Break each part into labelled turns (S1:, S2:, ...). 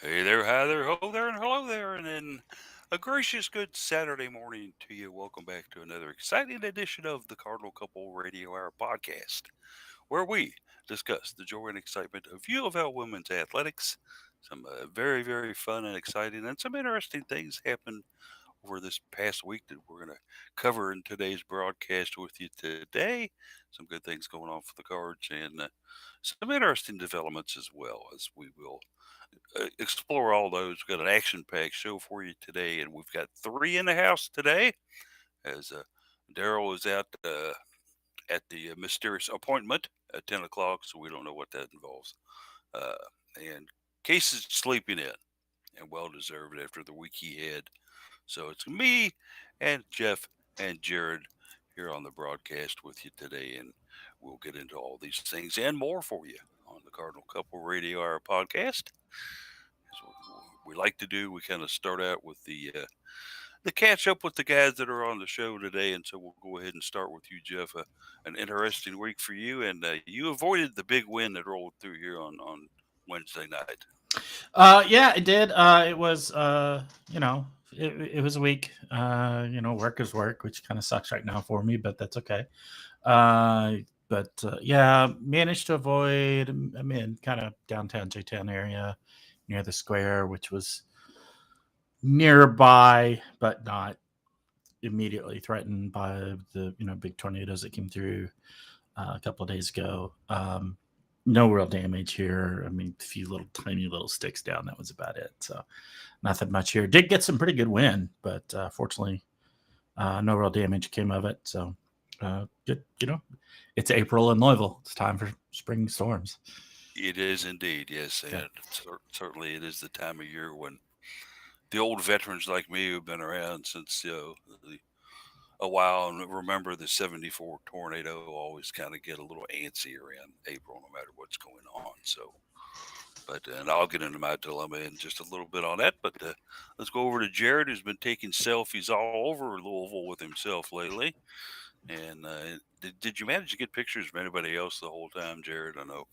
S1: Hey there, hi there, ho there, and hello there, and then a gracious good Saturday morning to you. Welcome back to another exciting edition of the Cardinal Couple Radio Hour podcast, where we discuss the joy and excitement of UofL women's athletics. Some very, very fun and exciting, and some interesting things happened over this past week that we're going to cover in today's broadcast with you today. Some good things going on for the Cards, and some interesting developments as well as we will explore all those. We've got an action packed show for you today, and we've got three in the house today as Daryl is out at the mysterious appointment at 10 o'clock, so we don't know what that involves. Uh, and Case is sleeping in, and well deserved after the week he had. So it's me and Jeff and Jared here on the broadcast with you today, and we'll get into all these things and more for you on the Cardinal Couple Radio Hour podcast. As we like to do, we kind of start out with the catch up with the guys that are on the show today, and so we'll go ahead and start with you, Jeff. An interesting week for you, and you avoided the big win that rolled through here on Wednesday night.
S2: Yeah, it did. It was, it was a week. Work is work, which kind of sucks right now for me, but that's okay. Yeah, managed to avoid. I'm in kind of downtown J-Town area near the square, which was nearby, but not immediately threatened by the big tornadoes that came through a couple of days ago. No real damage here. I mean, a few little tiny little sticks down. That was about it. So nothing much here. Did get some pretty good wind, but fortunately, no real damage came of it. So good. It's April in Louisville. It's time for spring storms.
S1: It is indeed, yes,
S2: Yeah.
S1: and certainly it is the time of year when the old veterans like me who've been around since a while and remember the '74 tornado always kind of get a little antsy around April, no matter what's going on. So, and I'll get into my dilemma in just a little bit on that. But let's go over to Jared, who's been taking selfies all over Louisville with himself lately. And did you manage to get pictures of anybody else the whole time, Jared? I know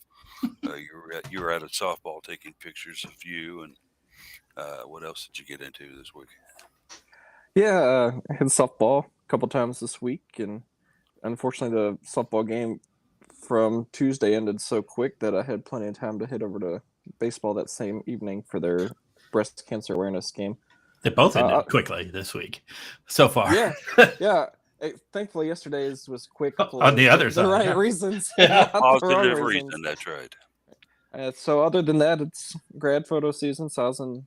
S1: you were at a softball taking pictures of you, and what else did you get into this week?
S3: Yeah, I had softball a couple times this week, and unfortunately, the softball game from Tuesday ended so quick that I had plenty of time to head over to baseball that same evening for their breast cancer awareness game.
S2: They both ended quickly this week so far.
S3: Yeah, yeah. Thankfully, yesterday's was quick
S2: on the other side,
S3: the right reasons,
S2: Yeah.
S3: not the wrong
S1: Positive
S3: reasons.
S1: reason, that's right.
S3: So other than that, it's grad photo season. So I was in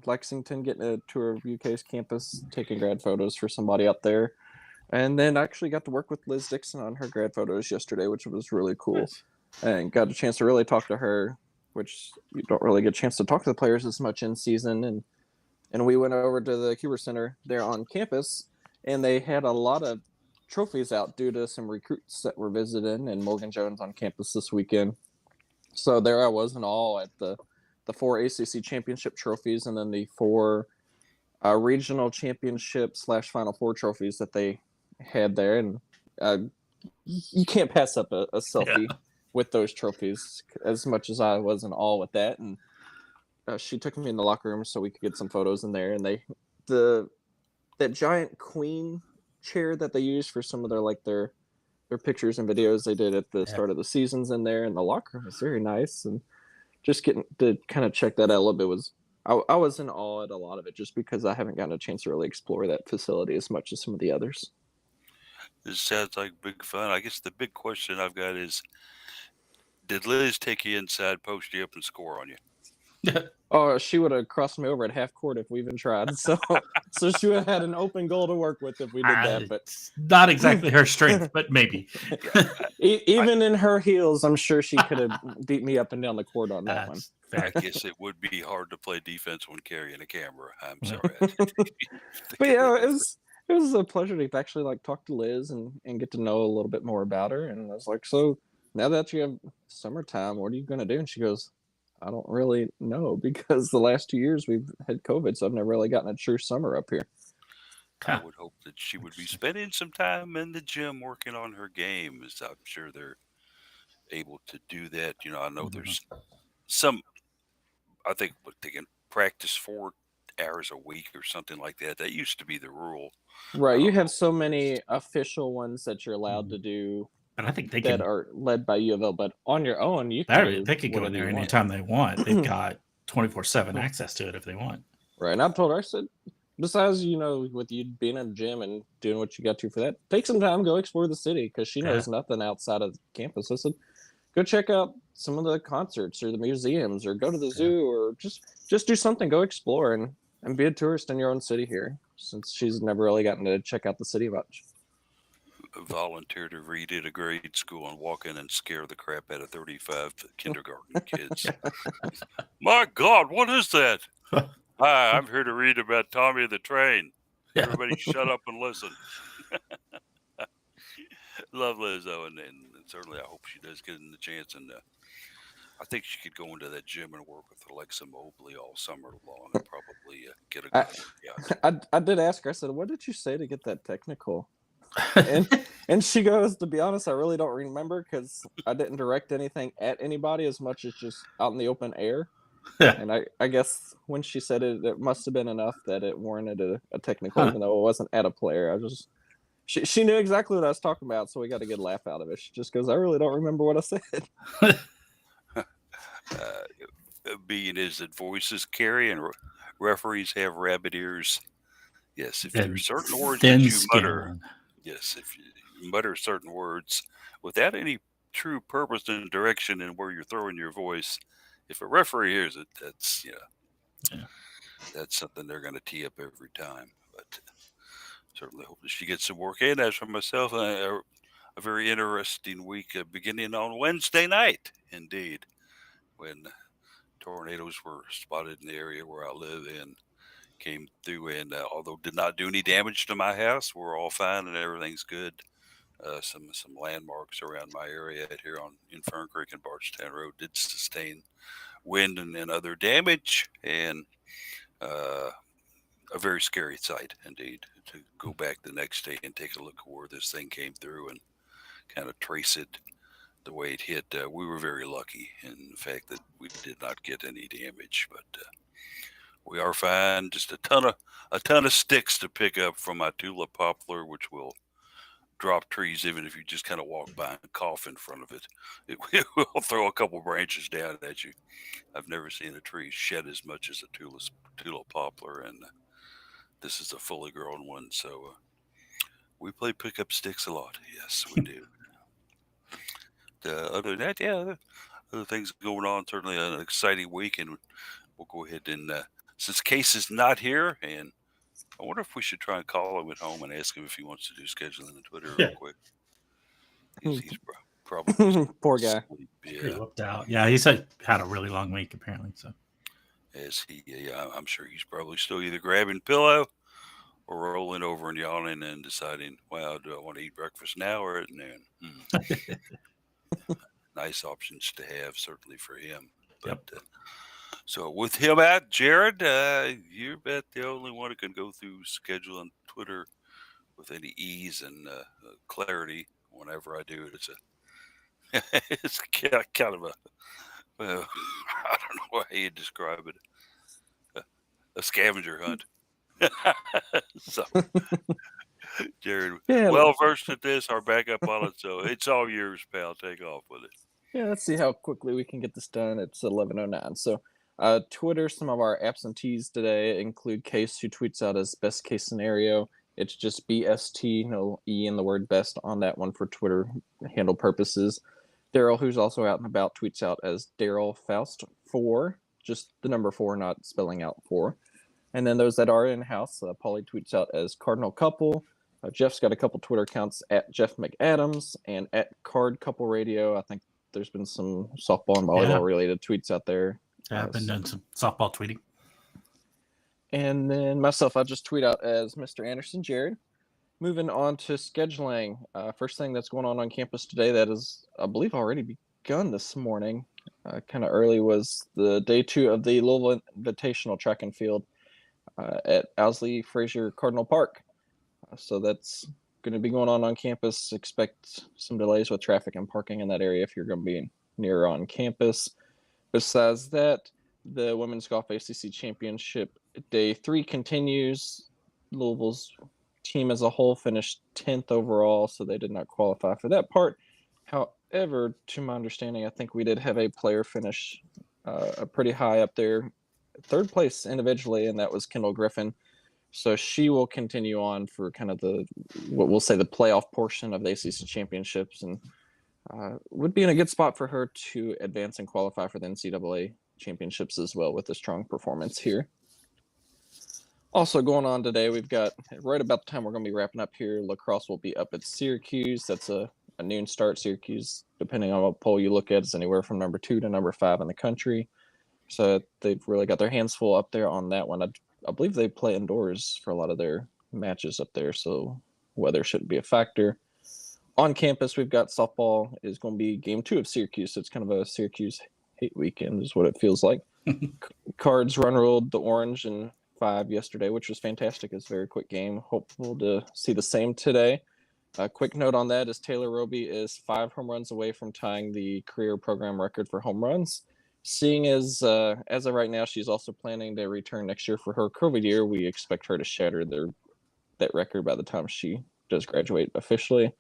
S3: Lexington getting a tour of UK's campus, taking grad photos for somebody out there. And then I actually got to work with Liz Dixon on her grad photos yesterday, which was really cool.
S2: Nice.
S3: And got a chance to really talk to her, which you don't really get a chance to talk to the players as much in season. And we went over to the Huber Center there on campus, and they had a lot of trophies out due to some recruits that were visiting and Morgan Jones on campus this weekend. So there I was in all at the 4 ACC championship trophies and then the 4 regional championship / Final Four trophies that they had there. And you can't pass up a selfie with those trophies, as much as I was in awe with that. And she took me in the locker room so we could get some photos in there. And that giant queen chair that they use for some of their pictures and videos they did at the start of the seasons in there, and the locker room was very nice. And just getting to kind of check that out a little bit was, I was in awe at a lot of it, just because I haven't gotten a chance to really explore that facility as much as some of the others.
S1: This sounds like big fun. I guess the big question I've got is, did Liz take you inside, post you up, and score on you?
S3: Oh, she would have crossed me over at half court if we even tried. So she would have had an open goal to work with if we did that. But
S2: it's not exactly her strength, but maybe.
S3: Even in her heels, I'm sure she could have beat me up and down the court on that one.
S1: I guess it would be hard to play defense when carrying a camera. I'm sorry.
S3: But yeah, it was a pleasure to actually talk to Liz and get to know a little bit more about her. And I was like, so now that you have summertime, what are you going to do? And she goes, I don't really know, because the last 2 years we've had COVID, so I've never really gotten a true summer up here.
S1: I would hope that she would be spending some time in the gym working on her game, as I'm sure they're able to do that. I know there's some I think they can practice 4 hours a week or something like that. That used to be the rule.
S3: Right.
S1: I
S3: You
S1: don't
S3: have
S1: know.
S3: so many official ones that you're allowed
S2: Mhm.
S3: to do
S2: But I think they
S3: that
S2: can.
S3: are led by UofL, but on your own, you can do
S2: They could go in
S3: whatever
S2: there
S3: you want.
S2: anytime they want. They've got 24/7 access to it if they want.
S3: Right. And I told her, I said, besides, with you being in the gym and doing what you got to for that, take some time, go explore the city because she
S2: Yeah.
S3: knows nothing outside of campus. I said, go check out some of the concerts or the museums or go to the zoo or just do something, go explore and be a tourist in your own city here since she's never really gotten to check out the city much.
S1: Volunteer to read at a grade school and walk in and scare the crap out of 35 kindergarten kids. My God, what is that? Hi, I'm here to read about Tommy the Train.
S2: Yeah.
S1: Everybody shut up and listen. Love Liz, though, and certainly I hope she does get the chance. And I think she could go into that gym and work with Alexa Mobley all summer long and probably get a
S3: I,
S1: good workout.
S3: I did ask her, I said, what did you say to get that technical? And she goes, to be honest, I really don't remember because I didn't direct anything at anybody as much as just out in the open air.
S2: Yeah.
S3: And I guess when she said it, it must have been enough that it warranted a technical,
S2: Huh.
S3: even though it wasn't at a player. She knew exactly what I was talking about, so we got a good laugh out of it. She just goes, I really don't remember what I said.
S1: Being is that voices carry and referees have rabbit ears. Yes, if
S2: And
S1: there's certain words
S2: thin
S1: that you
S2: skin.
S1: mutter, yes, if you mutter certain words without any true purpose and direction in where you're throwing your voice, if a referee hears it, that's
S2: Yeah.
S1: that's something they're going to tee up every time. But certainly hope that she gets some work in. As for myself, a very interesting week beginning on Wednesday night, indeed, when tornadoes were spotted in the area where I live in. Came through and although did not do any damage to my house, we're all fine and everything's good. Some landmarks around my area here in Fern Creek and Barstown Road did sustain wind and other damage, and a very scary sight indeed to go back the next day and take a look at where this thing came through and kind of trace it the way it hit. We were very lucky in the fact that we did not get any damage, but we are fine. Just a ton of sticks to pick up from my tulip poplar, which will drop trees even if you just kind of walk by and cough in front of it. It will throw a couple branches down at you. I've never seen a tree shed as much as a tulip poplar, and this is a fully grown one. So we play pick up sticks a lot. Yes, we do. Other than that, yeah, other things going on. Certainly an exciting week, and we'll go ahead and since Case is not here, and I wonder if we should try and call him at home and ask him if he wants to do scheduling on Twitter real quick. He's probably
S3: Poor guy.
S1: asleep.
S2: Pretty
S1: Yeah,
S2: whooped out. Yeah, he said had a really long week apparently. So
S1: I'm sure he's probably still either grabbing pillow or rolling over and yawning and deciding, wow, do I want to eat breakfast now or at noon? Nice options to have, certainly for him. But
S2: Yep.
S1: so with him out, Jared, you're about the only one who can go through schedule on Twitter with any ease and clarity. Whenever I do it, it's kind of a well, I don't know how you describe it, a scavenger hunt. So, Jared,
S3: Yeah,
S1: well versed at this, our backup on it, so it's all yours, pal. Take off with it.
S3: yeah, let's see how quickly we can get this done. It's 11:09. So, Twitter, some of our absentees today include Case, who tweets out as best case scenario. It's just BST, no E in the word best on that one for Twitter handle purposes. Daryl, who's also out and about, tweets out as Daryl Faust 4, just the number 4, not spelling out 4. And then those that are in house, Paulie tweets out as Cardinal Couple. Jeff's got a couple Twitter accounts at Jeff McAdams and at Card Couple Radio. I think there's been some softball and volleyball related tweets out there.
S2: Yeah, I've been doing some softball tweeting.
S3: And then myself, I just tweet out as Mr. Anderson Jared. Moving on to scheduling. First thing that's going on campus today that is, I believe, already begun this morning, kind of early, was the day 2 of the Louisville Invitational Track and Field at Owsley Frazier Cardinal Park. So that's going to be going on campus. Expect some delays with traffic and parking in that area if you're going to be near on campus. Besides that, the Women's Golf ACC Championship. Day 3 continues. Louisville's team as a whole finished 10th overall, so they did not qualify for that part. However, to my understanding, I think we did have a player finish pretty high up there, 3rd place individually, and that was Kendall Griffin. So she will continue on for kind of what we'll say the playoff portion of the ACC Championships, and would be in a good spot for her to advance and qualify for the NCAA Championships as well with a strong performance here. Also going on today, we've got right about the time we're going to be wrapping up here, Lacrosse will be up at Syracuse. That's a noon start. Syracuse, depending on what poll you look at, is anywhere from number 2 to number 5 in the country. So they've really got their hands full up there on that one. I believe they play indoors for a lot of their matches up there, so weather shouldn't be a factor. On campus, we've got softball is going to be game 2 of Syracuse, so it's kind of a Syracuse hate weekend is what it feels like. Cards run ruled the Orange in 5 yesterday, which was fantastic. It's a very quick game. Hopeful to see the same today. A quick note on that is Taylor Roby is 5 home runs away from tying the career program record for home runs. Seeing as of right now, she's also planning to return next year for her COVID year, we expect her to shatter that record by the time she does graduate officially.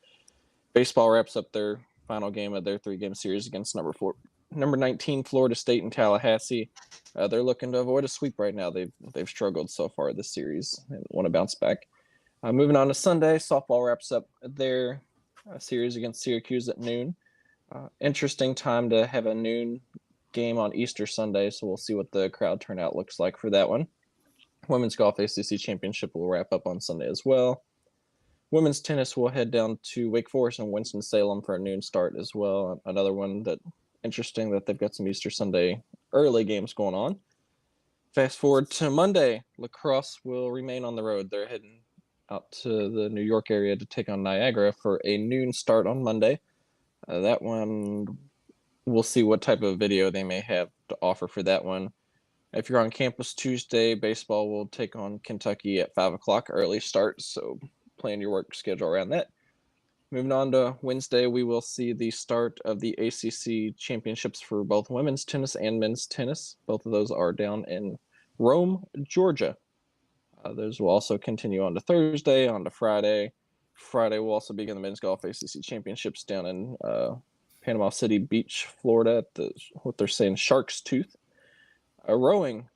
S3: Baseball wraps up their final game of their 3-game series against number 19 Florida State in Tallahassee. They're looking to avoid a sweep right now. They've struggled so far this series and want to bounce back. Moving on to Sunday, softball wraps up their series against Syracuse at noon. Interesting time to have a noon game on Easter Sunday, so we'll see what the crowd turnout looks like for that one. Women's Golf ACC Championship will wrap up on Sunday as well. Women's tennis will head down to Wake Forest and Winston-Salem for a noon start as well. Another one that interesting that they've got some Easter Sunday early games going on. Fast forward to Monday, Lacrosse will remain on the road. They're heading out to the New York area to take on Niagara for a noon start on Monday. That one, we'll see what type of video they may have to offer for that one. If you're on campus Tuesday, baseball will take on Kentucky at 5 o'clock, early start, so plan your work schedule around that. Moving on to Wednesday, we will see the start of the ACC championships for both women's tennis and men's tennis. Both of those are down in Rome, Georgia. Those will also continue on to Thursday, on to Friday. Friday will also begin the men's golf ACC championships down in Panama City Beach, Florida, at what they're saying Shark's Tooth. Rowing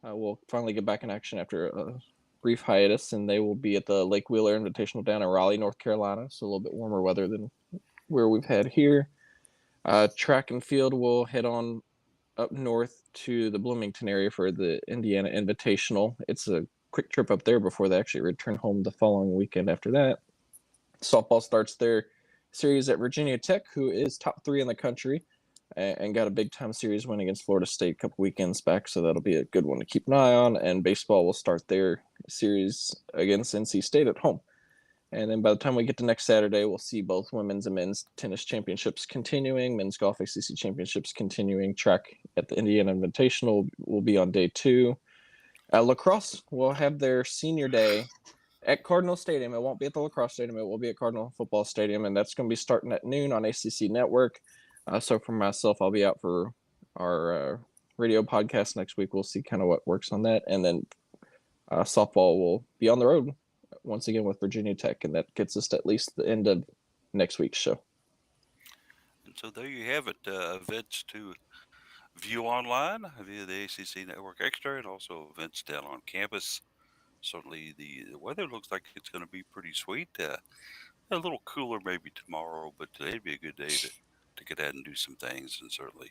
S3: will finally get back in action after a brief hiatus, and they will be at the Lake Wheeler Invitational down in Raleigh, North Carolina, so a little bit warmer weather than where we've had here. Track and field will head on up north to the Bloomington area for the Indiana Invitational. It's a quick trip up there before they actually return home the following weekend after that. Softball starts their series at Virginia Tech, who is top 3 in the country and got a big-time series win against Florida State a couple weekends back, so that'll be a good one to keep an eye on. And baseball will start their series against NC State at home. And then by the time we get to next Saturday, we'll see both women's and men's tennis championships continuing, men's golf ACC championships continuing. Track at the Indiana Invitational will be on day 2. Lacrosse will have their senior day at Cardinal Stadium. It won't be at the Lacrosse Stadium. It will be at Cardinal Football Stadium, and that's going to be starting at noon on ACC Network. So for myself, I'll be out for our radio podcast next week. We'll see kind of what works on that. And then softball will be on the road once again with Virginia Tech, and that gets us to at least the end of next week's show.
S1: And so there you have it. Events to view online via the ACC Network Extra, and also events down on campus. Certainly the weather looks like it's going to be pretty sweet. A little cooler maybe tomorrow, but today'd be a good day to get out and do some things, and certainly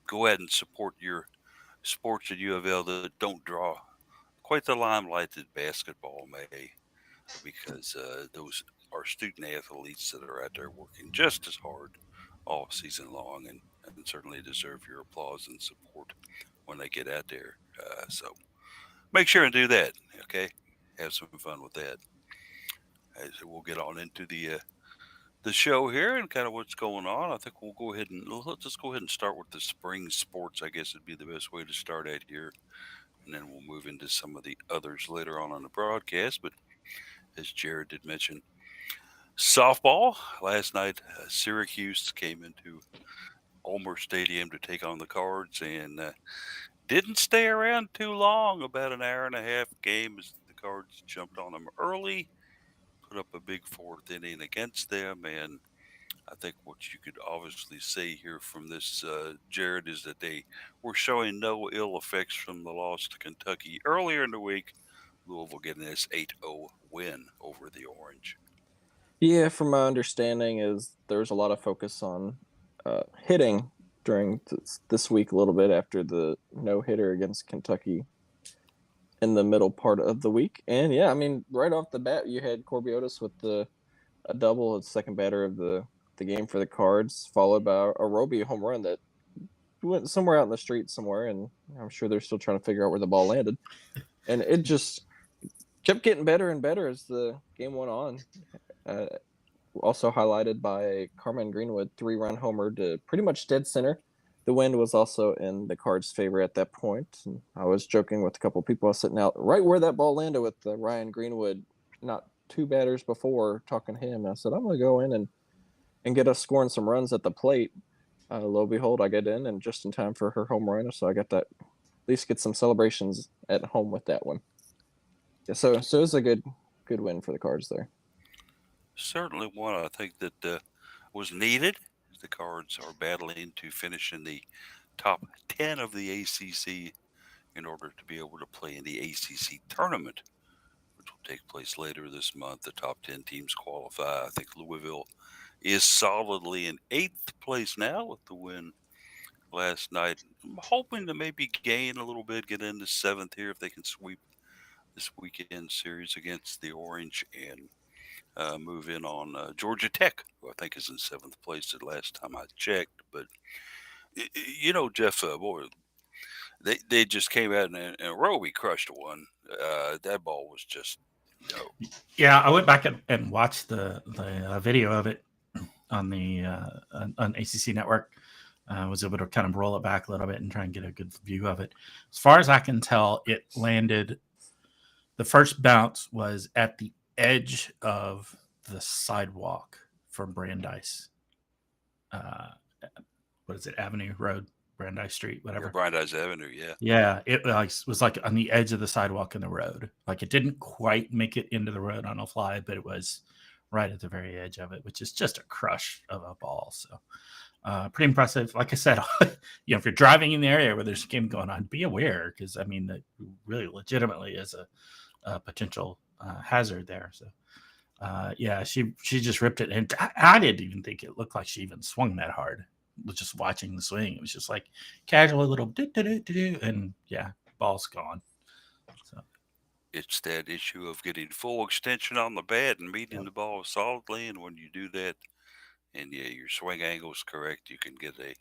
S1: go ahead and support your sports at UofL that don't draw quite the limelight that basketball may, because those are student athletes that are out there working just as hard all season long, and certainly deserve your applause and support when they get out there. So make sure and do that, okay? Have some fun with that. So we'll get on into the show here and kind of what's going on. I think let's go ahead and start with the spring sports. I guess would be the best way to start at here, and then we'll move into some of the others later on the broadcast. But as Jared did mention, softball last night, Syracuse came into Ulmer Stadium to take on the Cards, and didn't stay around too long, about an hour and a half game as the Cards jumped on them early, put up a big fourth inning against them. And I think what you could obviously say here from this, Jared, is that they were showing no ill effects from the loss to Kentucky earlier in the week. Louisville getting this 8-0 win over the Orange.
S3: Yeah, from my understanding, is there's a lot of focus on hitting during this week a little bit after the no hitter against Kentucky in the middle part of the week. And yeah, I mean, right off the bat, you had Corbiotis with a double, his second batter of the game for the Cards, followed by a Roby home run that went somewhere out in the street somewhere, and I'm sure they're still trying to figure out where the ball landed. And it just kept getting better and better as the game went on. Also highlighted by a Carmen Greenwood 3-run homer to pretty much dead center. The wind was also in the Cards' favor at that point. And I was joking with a couple of people sitting out right where that ball landed with Ryan Greenwood, not two batters before, talking to him. I said, I'm going to go in and get us scoring some runs at the plate. Lo and behold, I get in and just in time for her home run. So I got that, at least get some celebrations at home with that one. Yeah, so it was a good win for the Cards there.
S1: Certainly one I think that was needed. The Cards are battling to finish in the top 10 of the ACC in order to be able to play in the ACC tournament, which will take place later this month. The top 10 teams qualify. I think Louisville is solidly in 8th place now with the win last night. I'm hoping to maybe gain a little bit, get into 7th here if they can sweep this weekend series against the Orange and move in on Georgia Tech, who I think is in 7th place the last time I checked. But, Jeff, boy, they just came out and Roby crushed one. That ball was just,
S2: Yeah, I went back and watched the video of it on the on ACC Network. Was able to kind of roll it back a little bit and try and get a good view of it. As far as I can tell, it landed. The first bounce was at the edge of the sidewalk from Brandeis. What is it? Avenue Road, Brandeis Street, whatever.
S1: Brandeis Avenue, yeah.
S2: Yeah, it was like on the edge of the sidewalk in the road. Like it didn't quite make it into the road on a fly, but it was right at the very edge of it, which is just a crush of a ball. So pretty impressive. Like I said, if you're driving in the area where there's a game going on, be aware because I mean that really legitimately is a potential hazard there. So yeah, she just ripped it, and I didn't even think it looked like she even swung that hard. Just watching the swing, it was just like casual little do, and yeah, ball's gone. So
S1: it's that issue of getting full extension on the bat and meeting the ball solidly, and when you do that, and yeah, your swing angle's correct, you can get a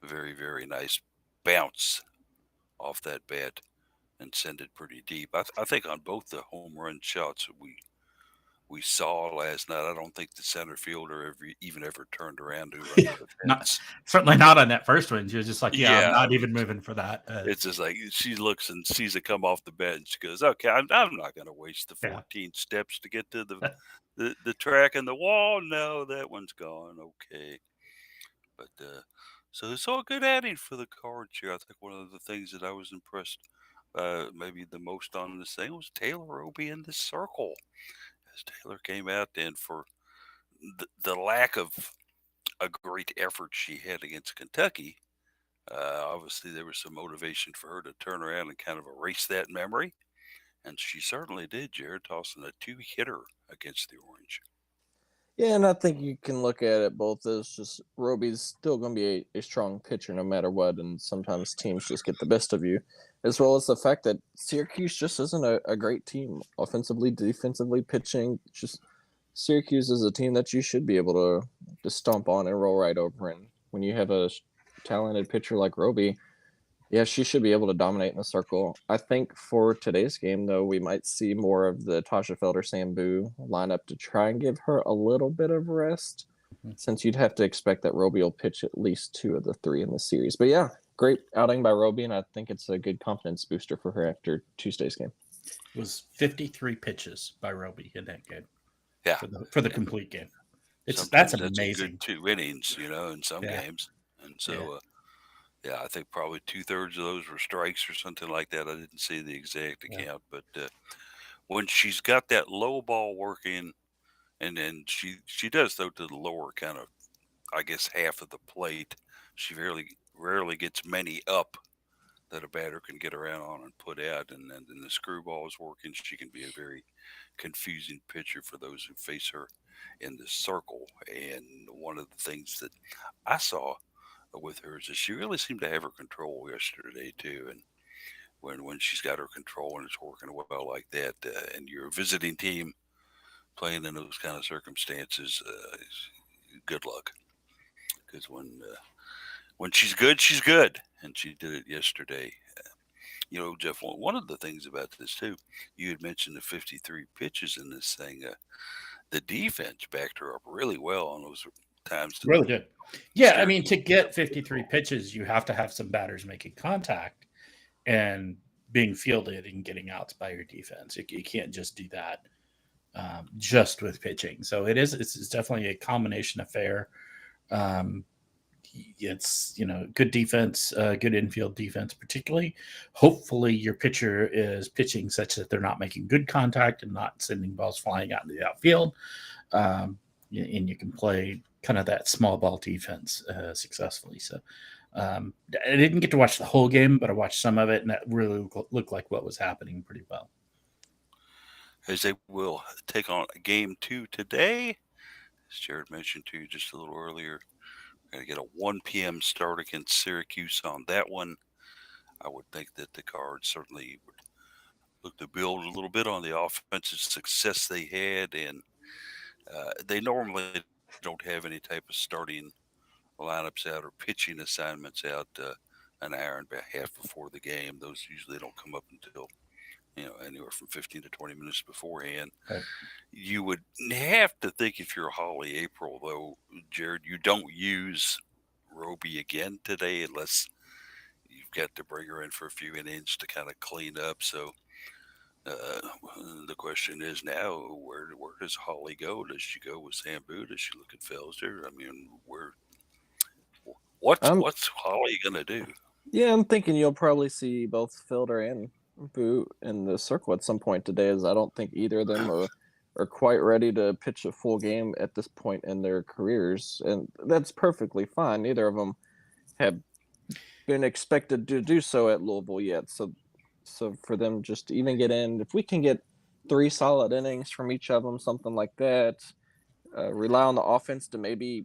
S1: very, very nice bounce off that bat and send it pretty deep. I think on both the home run shots we saw last night, I don't think the center fielder ever turned around to run to the fence.
S2: Certainly not on that first one. She was just like, I'm not even moving for that.
S1: It's just like she looks and sees it come off the bat and she goes, okay, I'm not going to waste the 14 steps to get to the track and the wall. No, that one's gone. Okay. But so it's all good outing for the Cards here. I think one of the things that I was impressed maybe the most on this thing was Taylor Roby in the circle. As Taylor came out and for the lack of a great effort she had against Kentucky, obviously there was some motivation for her to turn around and kind of erase that memory. And she certainly did, Jared, tossing a 2-hitter against the Orange.
S3: Yeah, and I think you can look at it both as just Roby's still going to be a strong pitcher no matter what, and sometimes teams just get the best of you, as well as the fact that Syracuse just isn't a great team, offensively, defensively, pitching. Just Syracuse is a team that you should be able to stomp on and roll right over. And when you have a talented pitcher like Roby, yeah, she should be able to dominate in the circle. I think for today's game, though, we might see more of the Tasha Felder-Sambu lineup to try and give her a little bit of rest, since you'd have to expect that Roby will pitch at least 2 of the 3 in the series. But yeah, great outing by Roby, and I think it's a good confidence booster for her after Tuesday's game.
S2: It was 53 pitches by Roby in that game.
S1: Yeah,
S2: for the complete game. That's amazing.
S1: That's a good 2 innings, in some games, and so. Yeah, I think probably 2/3 of those were strikes or something like that. I didn't see the exact
S2: Yeah.
S1: account, but when she's got that low ball working, and then she does throw to the lower kind of, I guess, half of the plate. She rarely gets many up that a batter can get around on and put out, and then the screwball is working. She can be a very confusing pitcher for those who face her in the circle. And one of the things that I saw with her is that she really seemed to have her control yesterday too. And when she's got her control and it's working well like that, and you're a visiting team playing in those kind of circumstances, good luck. Because when she's good, and she did it yesterday. Jeff, one of the things about this too, you had mentioned the 53 pitches in this thing. The defense backed her up really well on those times that
S2: Really good. Yeah, I mean,
S1: Syracuse
S2: to
S1: was
S2: get
S1: up
S2: 53
S1: the
S2: pitches, you have to have some batters making contact and being fielded and getting outs by your defense. You can't just do that just with pitching. So it's definitely a combination affair. Um, it's good defense, good infield defense, particularly. Hopefully, your pitcher is pitching such that they're not making good contact and not sending balls flying out into the outfield. And you can play kind of that small ball defense successfully. So I didn't get to watch the whole game, but I watched some of it, and that really looked like what was happening pretty well.
S1: as they will take on game 2 today. As Jared mentioned to you just a little earlier, we're going to get a 1 p.m. start against Syracuse on that one. I would think that the Cards certainly would look to build a little bit on the offensive success they had, and they normally don't have any type of starting lineups out or pitching assignments out an hour and a half before the game. Those usually don't come up until anywhere from 15 to 20 minutes beforehand.
S2: Right.
S1: You would have to think, if you're Holly April, though, Jared, you don't use Roby again today unless you've got to bring her in for a few innings to kind of clean up. So uh, the question is now, where does Holly go? Does she go with Sambu? Does she look at Felser? I mean, what's Holly gonna do?
S3: Yeah, I'm thinking you'll probably see both Fielder and Boot in the circle at some point today, as I don't think either of them are quite ready to pitch a full game at this point in their careers, and that's perfectly fine. Neither of them have been expected to do so at Louisville yet, so for them just to even get in, if we can get 3 solid innings from each of them, something like that, rely on the offense to maybe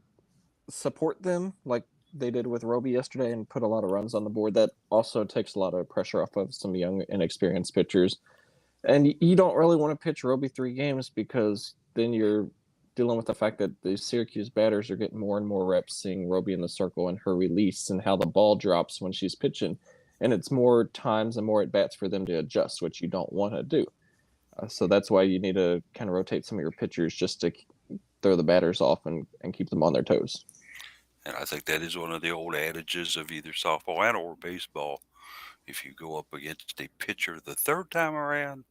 S3: support them like they did with Roby yesterday and put a lot of runs on the board. That also takes a lot of pressure off of some young, inexperienced pitchers. And you don't really want to pitch Roby 3 games, because then you're dealing with the fact that the Syracuse batters are getting more and more reps seeing Roby in the circle and her release and how the ball drops when she's pitching. And it's more times and more at bats for them to adjust, which you don't want to do. So that's why you need to kind of rotate some of your pitchers just to throw the batters off and keep them on their toes.
S1: And I think that is one of the old adages of either softball and or baseball. If you go up against a pitcher the third time around,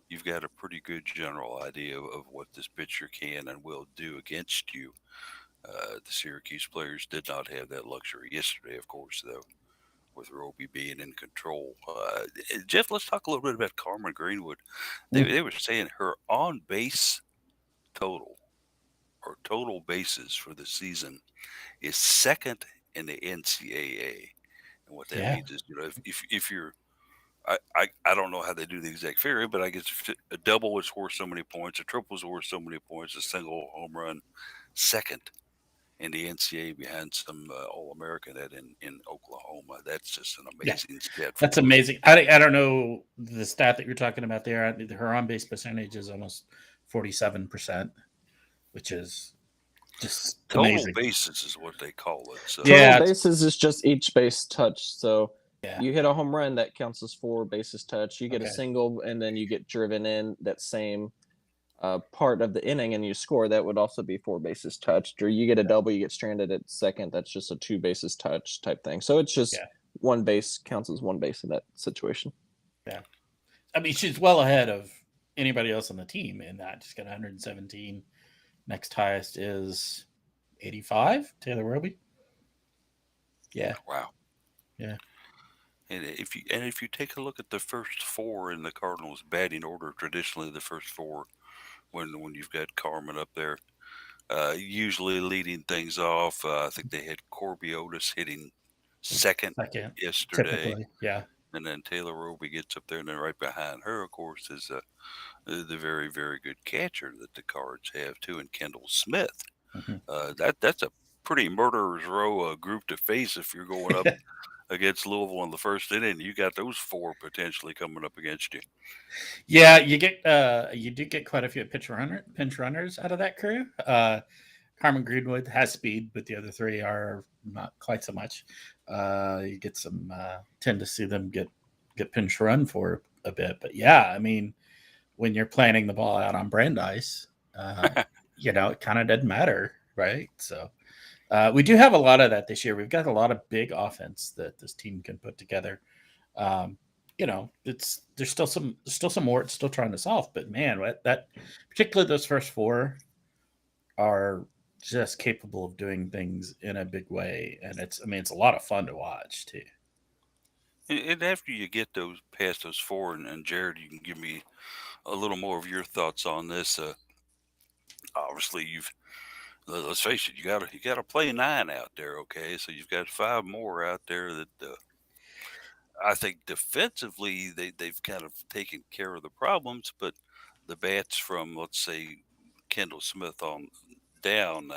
S1: you've got a pretty good general idea of what this pitcher can and will do against you. The Syracuse players did not have that luxury yesterday, of course, though, with Roby being in control. Jeff, let's talk a little bit about Carmen Greenwood. They were saying her on base total, or total bases for the season, is second in the NCAA. And what that means is, if you're, I don't know how they do the exact figure, but I guess a double is worth so many points, a triple is worth so many points, a single home run, second in the NCAA behind some All-American that in Oklahoma. That's just an amazing stat.
S2: That's amazing. I don't know the stat that you're talking about there. Her on base percentage is almost 47%, which is just
S1: total
S2: amazing.
S1: bases is what they call it. So
S3: total bases is just each base touch. So
S2: yeah.
S3: You hit a home run, that counts as 4 bases touch. You get a single, and then you get driven in that same part of the inning, and you score. That would also be 4 bases touched. Or you get a double, you get stranded at second. That's just a 2 bases touch type thing. So it's just one base counts as 1 base in that situation.
S2: Yeah, I mean, she's well ahead of anybody else on the team in that. She's got 117. Next highest is 85. Taylor Roby. Yeah.
S1: Wow.
S2: Yeah.
S1: And if you take a look at the first four in the Cardinals batting order, traditionally the first four when you've got Carmen up there, usually leading things off. I think they had Corby Otis hitting second
S2: Second,
S1: yesterday,
S2: typically. Yeah.
S1: and then Taylor Roby gets up there, and then right behind her, of course, is the very very good catcher that the Cards have too, and Kendall Smith.
S2: Mhm.
S1: That's a pretty murderer's row group to face if you're going up against Louisville in the first inning. You got those four potentially coming up against you.
S2: Yeah, you do get quite a few pinch runners out of that crew. Carmen Greenwood has speed, but the other three are not quite so much. You get some tend to see them get pinch run for a bit, but yeah, I mean, when you're planting the ball out on Brandeis, it kind of doesn't matter, right? So we do have a lot of that this year. We've got a lot of big offense that this team can put together. Um, there's still some more it's still trying to solve, but man, that particularly those first four are just capable of doing things in a big way, and it's a lot of fun to watch too.
S1: And after you get those past those four, and Jared, you can give me a little more of your thoughts on this. Obviously, let's face it, you got to play nine out there. Okay, so you've got five more out there that I think defensively they've kind of taken care of the problems, but the bats from, let's say, Kendall Smith on down.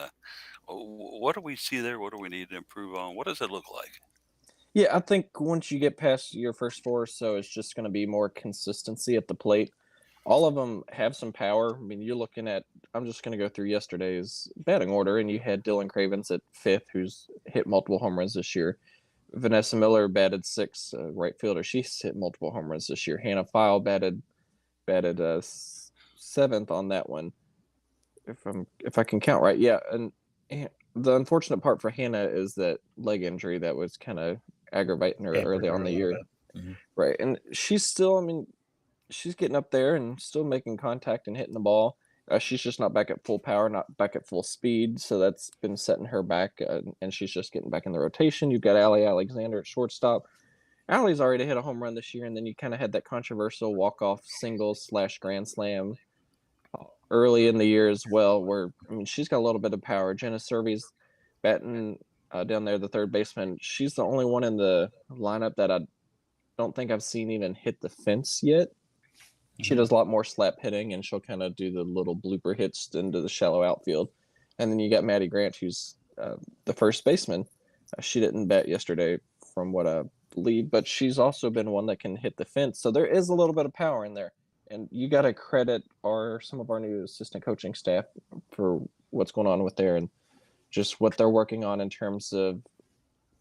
S1: What do we see there? What do we need to improve on? What does it look like?
S3: Yeah, I think once you get past your first four, so it's just going to be more consistency at the plate. All of them have some power. I mean, you're looking at. I'm just going to go through yesterday's batting order, and you had Dylan Cravens at fifth, who's hit multiple home runs this year. Vanessa Miller batted sixth, right fielder. She's hit multiple home runs this year. Hannah File batted seventh on that one, if I can count right. Yeah, and the unfortunate part for Hannah is that leg injury that was kind of aggravating her
S2: Hampered
S3: early
S2: her
S3: on
S2: a
S3: the
S2: little
S3: year.
S2: bit. Mhm.
S3: Right, and she's still. I mean, she's getting up there and still making contact and hitting the ball. She's just not back at full power, not back at full speed, so that's been setting her back, and she's just getting back in the rotation. You've got Allie Alexander at shortstop. Allie's already hit a home run this year, and then you kind of had that controversial walk-off single/grand slam early in the year as well, where, I mean, she's got a little bit of power. Jenna Servy's batting down there, the third baseman. She's the only one in the lineup that I don't think I've seen even hit the fence yet. She
S2: Mhm.
S3: does a lot more slap hitting, and she'll kind of do the little blooper hits into the shallow outfield. And then you got Maddie Grant, who's the first baseman. She didn't bat yesterday, from what I believe, but she's also been one that can hit the fence. So there is a little bit of power in there. And you got to credit some of our new assistant coaching staff for what's going on with there, and just what they're working on in terms of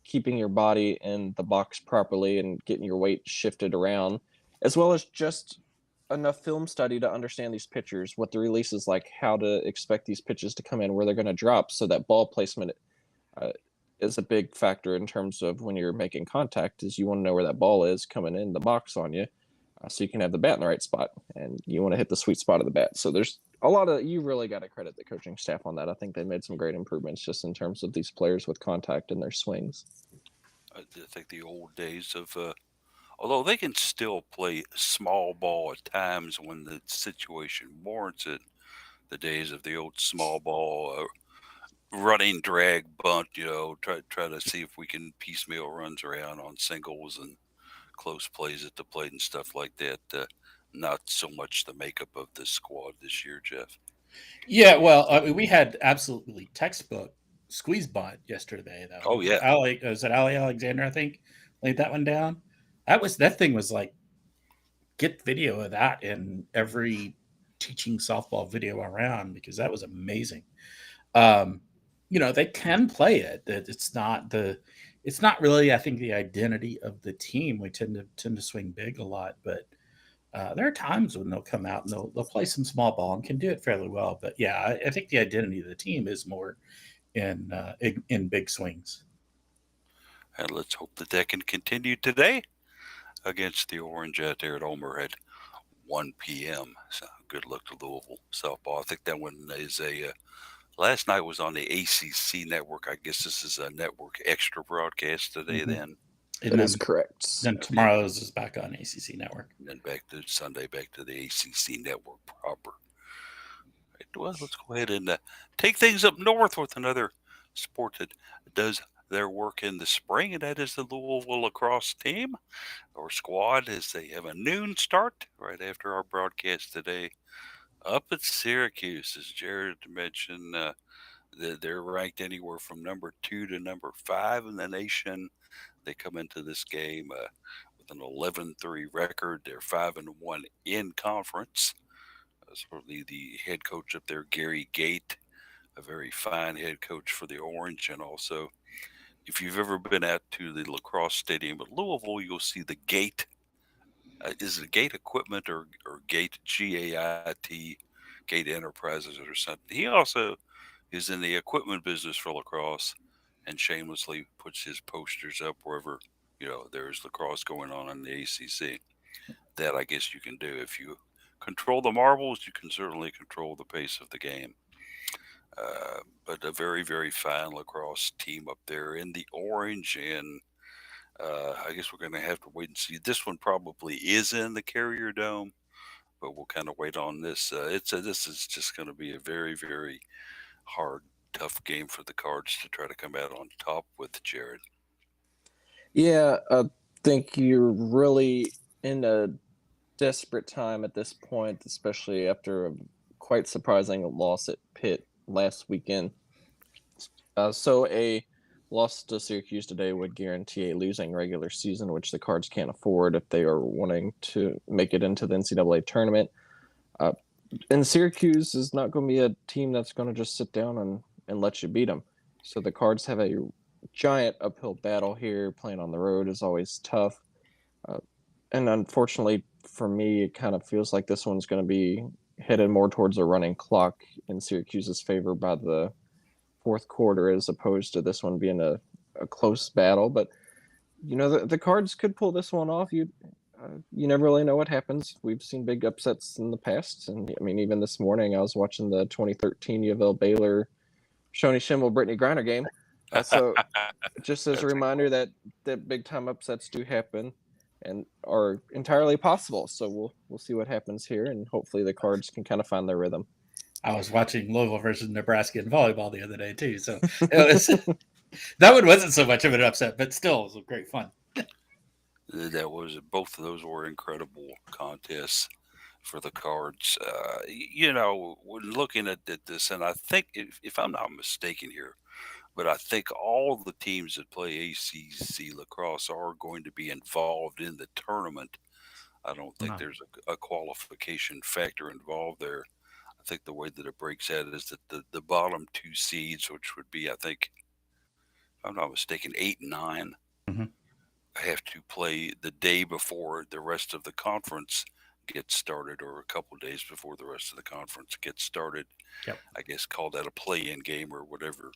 S3: keeping your body in the box properly and getting your weight shifted around, as well as just enough film study to understand these pitchers, what the release is like, how to expect these pitches to come in, where they're going to drop. So that ball placement uh, is a big factor in terms of when you're making contact, is you want to know where that ball is coming in the box on you, so you can have the bat in the right spot, and you want to hit the sweet spot of the bat. So there's a lot of, you really got to credit the coaching staff on that. I think they made some great improvements just in terms of these players with contact in their swings.
S1: I think the old days of, although they can still play small ball at times when the situation warrants it, the days of the old small ball running drag bunt, try to see if we can piecemeal runs around on singles and close plays at the plate and stuff like that. Not so much the makeup of this squad this year, Jeff.
S2: Yeah, well, I mean, we had absolutely textbook squeeze bunt yesterday, though.
S1: Oh yeah,
S2: Was it Ali Alexander? I think laid that one down. That thing was like, get video of that in every teaching softball video around, because that was amazing. Um, they can play it. It's not really, I think, the identity of the team. We tend to swing big a lot, but there are times when they'll come out and they'll play some small ball and can do it fairly well. But yeah, I think the identity of the team is more in big swings.
S1: and let's hope that can continue today against the Orange out there at Omer at 1 p.m. So good luck to Louisville softball. I think that one is last night was on the ACC network. I guess this is a network extra broadcast today.
S2: Mm-hmm.
S1: Then
S2: And
S3: That
S2: then,
S3: is correct.
S2: then tomorrow's is back on ACC Network.
S1: And then back to Sunday, back to the ACC network proper. Right, well, let's go ahead and take things up north with another sport that does their work in the spring, and that is the Louisville lacrosse team or squad, as they have a noon start right after our broadcast today up at Syracuse. As Jared mentioned, they're ranked anywhere from number 2 to number 5 in the nation. They come into this game with an 11-3 record. They're 5-1 in conference. Certainly the head coach up there, Gary Gate, a very fine head coach for the Orange. And also, if you've ever been out to the lacrosse stadium at Louisville, you'll see the Gate. Is it Gate Equipment or Gate, Gait, Gate Enterprises or something? He also is in the equipment business for lacrosse and shamelessly puts his posters up wherever, there's lacrosse going on in the ACC. That I guess you can do. If you control the marbles, you can certainly control the pace of the game. But a very, very fine lacrosse team up there in the orange, and I guess we're going to have to wait and see. This one probably is in the Carrier Dome, but we'll kind of wait on this. This is just going to be a very, very hard, tough game for the Cards to try to come out on top with, Jared.
S3: Yeah, I think you're really in a desperate time at this point, especially after a quite surprising loss at Pitt last weekend. So a loss to Syracuse today would guarantee a losing regular season, which the Cards can't afford if they are wanting to make it into the NCAA tournament. And Syracuse is not going to be a team that's going to just sit down and let you beat them. So the Cards have a giant uphill battle here. Playing on the road is always tough. And unfortunately for me, it kind of feels like this one's going to be headed more towards a running clock in Syracuse's favor by the fourth quarter, as opposed to this one being a close battle. But, the Cards could pull this one off. You never really know what happens. We've seen big upsets in the past. And, I mean, even this morning, I was watching the 2013 UofL Baylor Shoney Schimmel Brittany Griner game. So just as a reminder that big-time upsets do happen and are entirely possible. So we'll see what happens here, and hopefully the Cards can kind of find their rhythm.
S2: I was watching Louisville versus Nebraska in volleyball the other day too, so that one wasn't so much of an upset, but still, it was great fun.
S1: Both of those were incredible contests for the Cards. When looking at this, and I think if I'm not mistaken here, but I think all the teams that play ACC lacrosse are going to be involved in the tournament. I don't think there's a qualification factor involved there. I think the way that it breaks out is that the bottom 2 seeds, which would be, I think, if I'm not mistaken, 8 and 9, have to play the day before the rest of the conference gets started, or a couple of days before the rest of the conference gets started.
S2: Yep.
S1: I guess call that a play-in game or whatever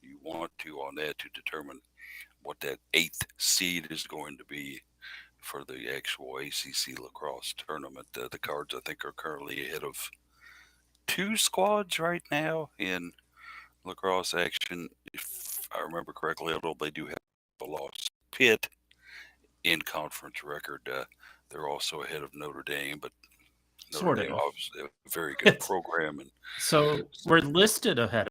S1: you want to on that, to determine what that 8th seed is going to be for the actual ACC lacrosse tournament. The Cards, I think, are currently ahead of 2 squads right now in lacrosse action. If I remember correctly, although they do have a loss, Pitt in conference record. They're also ahead of Notre Dame, but Notre Dame obviously a very good program. And
S2: so we're listed ahead